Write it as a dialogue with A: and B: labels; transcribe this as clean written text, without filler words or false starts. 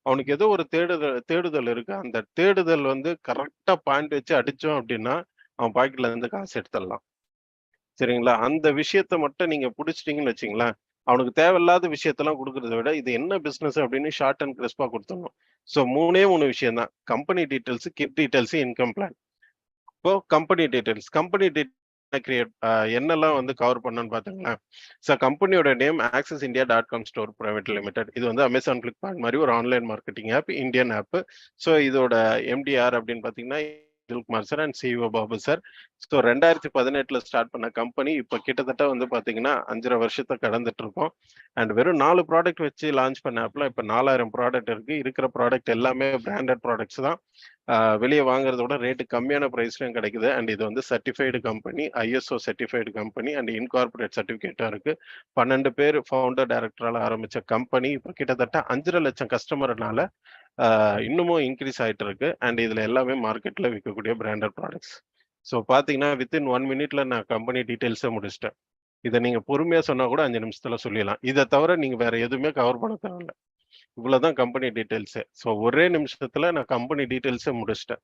A: அவனுக்கு ஏதோ ஒரு தேடுதல் இருக்கு. அந்த தேடுதல் வந்து கரெக்ட்டா பாயிண்ட் வச்சு அடிச்சோம் அப்டின்னா, அவன் பாக்கெட்ல இருந்து காசு எடுத்துடலாம். சரிங்களா? அந்த விஷயத்த மட்டும் நீங்க புடிச்சிட்டீங்கன்னு வச்சுக்கங்களேன், அவனுக்கு தேவையில்லாத விஷயத்தெல்லாம் குடுக்குறத விட, இது என்ன பிசினஸ் அப்படின்னு ஷார்ட் அண்ட் கிரிஸ்பா குடுத்துடணும். ஸோ 3 விஷயம் தான். Company details, kit details, income plan. இப்போ கம்பெனி டீட்டெயில்ஸ். கம்பெனி கிரியேட் என்னெல்லாம் வந்து கவர் பண்ணணும்னு பாத்துங்களேன். கம்பெனியோட name access India dot com store private limited. இது வந்து அமேசான் ஃபிளிப்கார்ட் மாதிரி ஒரு online marketing app, Indian app. So இதோட எம்டி யார் அப்படின்னு பாத்தீங்கன்னா Kumar sir and CEO Babu sir. 2018ல ஸ்டார்ட் பண்ண கம்பெனி இப்ப கிட்டத்தட்ட வந்து பாத்தீங்கன்னா 5.5 வருஷத்தை கடந்துட்டு இருக்கோம். அண்ட் வெறும் 4 ப்ராடக்ட் வச்சு லான்ச் பண்ண ஆப்ல இப்ப 4000 ப்ராடக்ட் இருக்கு. இருக்கிற ப்ராடக்ட் எல்லாமே பிராண்டட் ப்ராடக்ட்ஸ் தான். வெளியே வாங்குறத விட ரேட்டு கம்மியான ப்ரைஸ்லயும் கிடைக்குது. அண்ட் இது வந்து certified company, ISO certified company and incorporate சர்டிஃபிகேட்டா இருக்கு. 12 பேர் ஃபவுண்டர் டைரக்டரால ஆரம்பிச்ச கம்பெனி இப்ப கிட்டத்தட்ட 5.5 லட்சம் கஸ்டமர்னால இன்னமும் இன்க்ரீஸ் ஆயிட்டு இருக்கு. அண்ட் இதுல எல்லாமே மார்க்கெட்ல விற்கக்கூடிய பிராண்டட் ப்ராடக்ட்ஸ். ஸோ பாத்தீங்கன்னா வித்தின் 1 மினிட்ல நான் கம்பெனி டீடைல்ஸை முடிச்சிட்டேன். இதை நீங்க பொறுமையா சொன்னா கூட 5 நிமிஷத்துல சொல்லிடலாம். இதை தவிர நீங்க வேற எதுவுமே கவர் பண்ண தேவையில்ல. இவ்வளவுதான் கம்பெனி டீடைல்ஸ். ஸோ ஒரே நிமிஷத்துல நான் கம்பெனி டீடைல்ஸை முடிச்சிட்டேன்.